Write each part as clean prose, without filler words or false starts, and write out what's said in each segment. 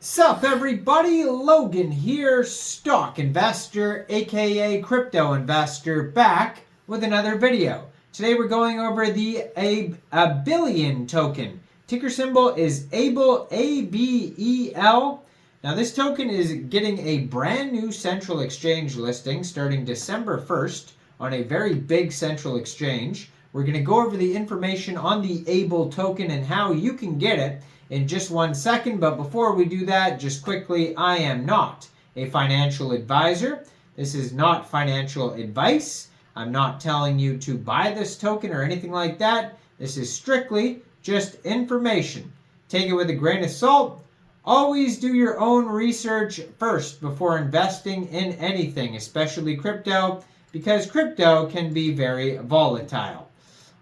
Sup everybody, Logan here, stock investor aka crypto investor, back with another video. Today we're going over the Abelian token. Ticker symbol is ABEL, ABEL. Now this token is getting a brand new central exchange listing starting December 1st on a very big central exchange. We're going to go over the information on the ABEL token and how you can get it in just 1 second. But before we do that, just quickly, I am not a financial advisor. This is not financial advice. I'm not telling you to buy this token or anything like that. This is strictly just information. Take it with a grain of salt. Always do your own research first before investing in anything, especially crypto, because crypto can be very volatile.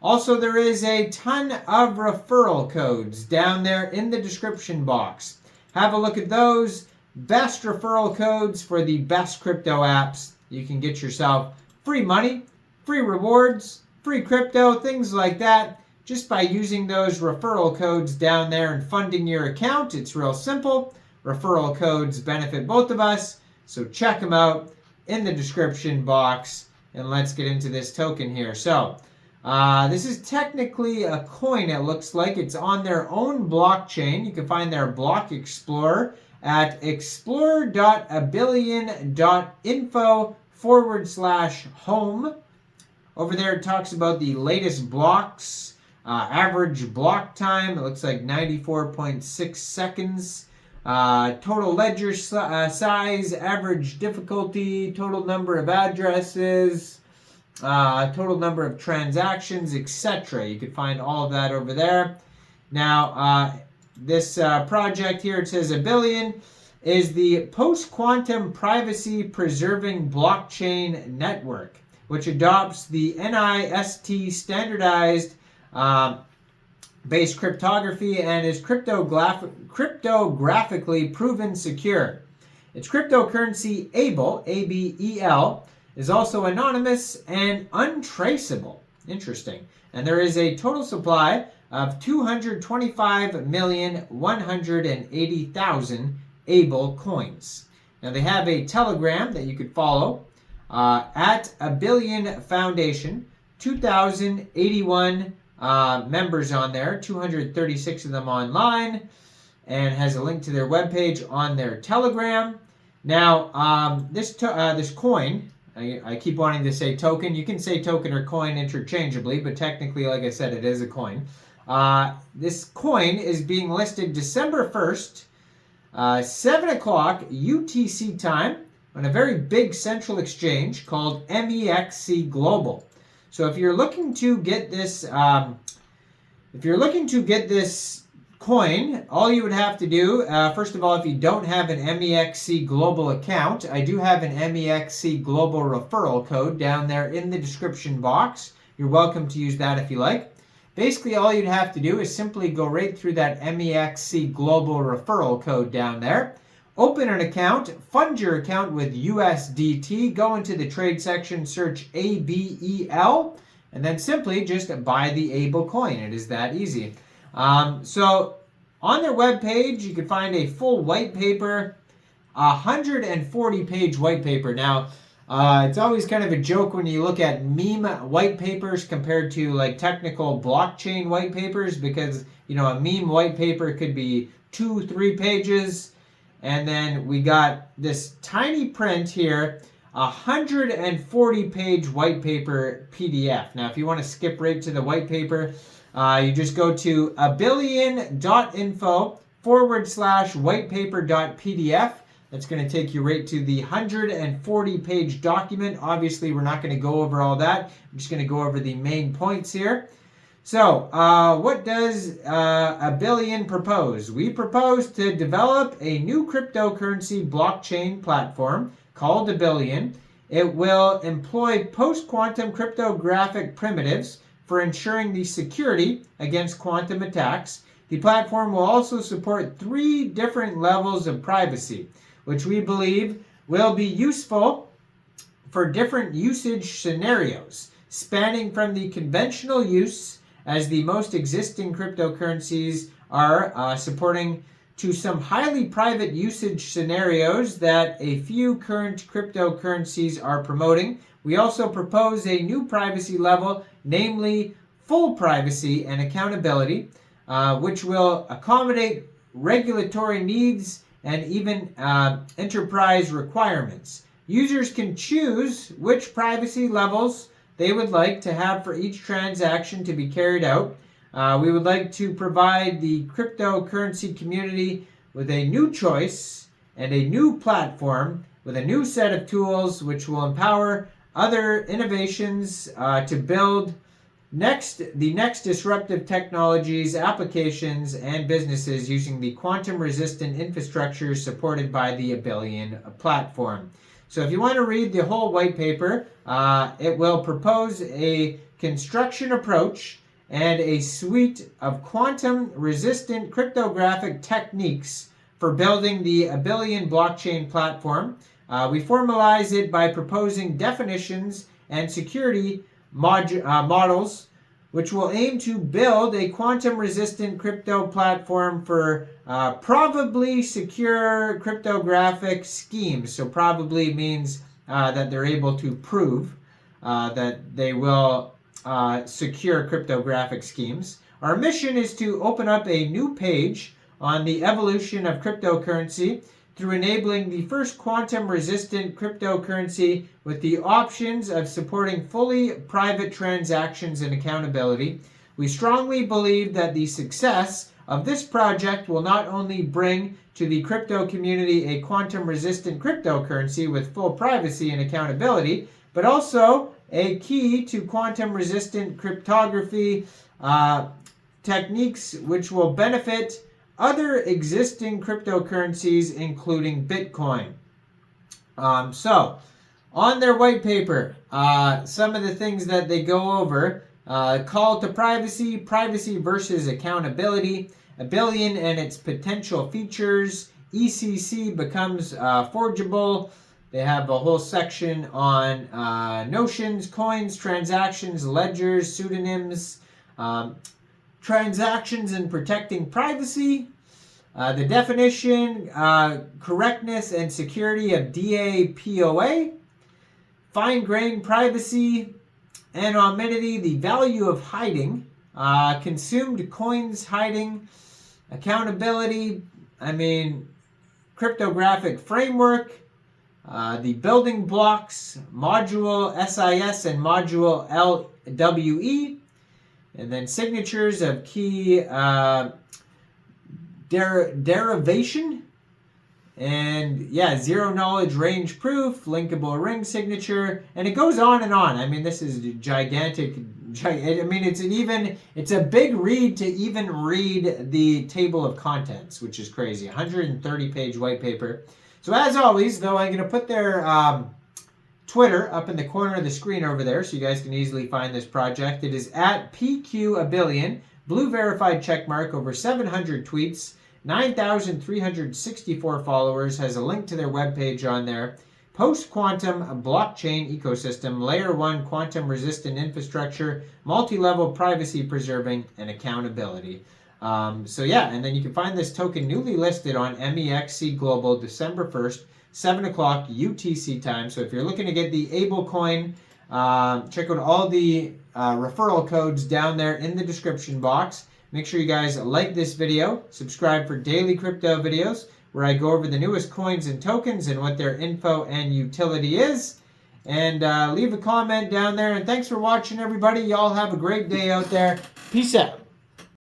Also, there is a ton of referral codes down there in the description box. Have a look at those. Best referral codes for the best crypto apps. You can get yourself free money, free rewards, free crypto, things like that, just by using those referral codes down there and funding your account. It's real simple. Referral codes benefit both of us, so check them out in the description box. And let's get into this token here. So, this is technically a coin, it looks like. It's on their own blockchain. You can find their block explorer at explorer.abelian.info/home. Over there it talks about the latest blocks, average block time. It looks like 94.6 seconds. Total ledger size, average difficulty, total number of addresses, total number of transactions, etc. You can find all of that over there. Now, this project here, it says Abelian is the post-quantum privacy preserving blockchain network, which adopts the NIST standardized based cryptography and is cryptographically proven secure. Its cryptocurrency ABEL, ABEL, is also anonymous and untraceable. Interesting. And there is a total supply of 225,180,000 ABEL coins. Now they have a Telegram that you could follow at Abelian Foundation. 2,081 members on there, 236 of them online, and has a link to their webpage on their Telegram. Now this coin, I keep wanting to say token. You can say token or coin interchangeably, but technically, like I said, it is a coin. This coin is being listed December 1st, 7 o'clock UTC time on a very big central exchange called Mexc Global. So if you're looking to get this, coin, all you would have to do, first of all, if you don't have an Mexc Global account, I do have an Mexc Global referral code down there in the description box. You're welcome to use that if you like. Basically, all you'd have to do is simply go right through that Mexc Global referral code down there, open an account, fund your account with USDT, go into the trade section, search ABEL, and then simply just buy the ABEL coin. It is that easy. So on their webpage, you can find a full white paper, 140-page white paper. Now, it's always kind of a joke when you look at meme white papers compared to like technical blockchain white papers, because, you know, a meme white paper could be 2-3 pages. And then we got this tiny print here, 140-page white paper PDF. Now, if you want to skip right to the white paper, you just go to abelian.info/whitepaper.pdf. That's going to take you right to the 140-page document. Obviously, we're not going to go over all that. I'm just going to go over the main points here. So, what does Abelian propose? We propose to develop a new cryptocurrency blockchain platform called Abelian. It will employ post-quantum cryptographic primitives for ensuring the security against quantum attacks. The platform will also support 3 different levels of privacy, which we believe will be useful for different usage scenarios, spanning from the conventional use, as the most existing cryptocurrencies are supporting to some highly private usage scenarios that a few current cryptocurrencies are promoting. We also propose a new privacy level, namely full privacy and accountability, which will accommodate regulatory needs and even enterprise requirements. Users can choose which privacy levels they would like to have for each transaction to be carried out. We would like to provide the cryptocurrency community with a new choice and a new platform with a new set of tools which will empower other innovations to build the next disruptive technologies, applications, and businesses using the quantum-resistant infrastructure supported by the Abelian platform. So if you want to read the whole white paper, it will propose a construction approach and a suite of quantum-resistant cryptographic techniques for building the Abelian blockchain platform. We formalize it by proposing definitions and security models, which will aim to build a quantum-resistant crypto platform for probably secure cryptographic schemes. So probably means that they're able to prove that they will secure cryptographic schemes. Our mission is to open up a new page on the evolution of cryptocurrency through enabling the first quantum-resistant cryptocurrency with the options of supporting fully private transactions and accountability. We strongly believe that the success of this project will not only bring to the crypto community a quantum-resistant cryptocurrency with full privacy and accountability, but also a key to quantum-resistant cryptography techniques which will benefit other existing cryptocurrencies, including Bitcoin. So, on their white paper, some of the things that they go over: call to privacy, privacy versus accountability, Abelian and its potential features, ECC becomes forgeable. They have a whole section on notions, coins, transactions, ledgers, pseudonyms, transactions and protecting privacy, the definition, correctness and security of DAPOA, fine-grained privacy, anonymity, the value of hiding, consumed coins hiding, accountability, cryptographic framework, the building blocks, module SIS and module LWE, and then signatures of key derivation, and zero knowledge range proof, linkable ring signature, and it goes on and on. This is gigantic. It's a big read to even read the table of contents, which is crazy. 130-page white paper. So as always, though, I'm going to put their Twitter up in the corner of the screen over there so you guys can easily find this project. It is at PQ Abelian, blue verified checkmark, over 700 tweets, 9,364 followers, has a link to their webpage on there. Post-quantum blockchain ecosystem, layer 1 quantum-resistant infrastructure, multi-level privacy preserving, and accountability. And then you can find this token newly listed on Mexc Global December 1st, 7 o'clock UTC time. So if you're looking to get the ABEL coin, check out all the referral codes down there in the description box. Make sure you guys like this video, subscribe for daily crypto videos where I go over the newest coins and tokens and what their info and utility is. And leave a comment down there. And thanks for watching, everybody. Y'all have a great day out there. Peace out.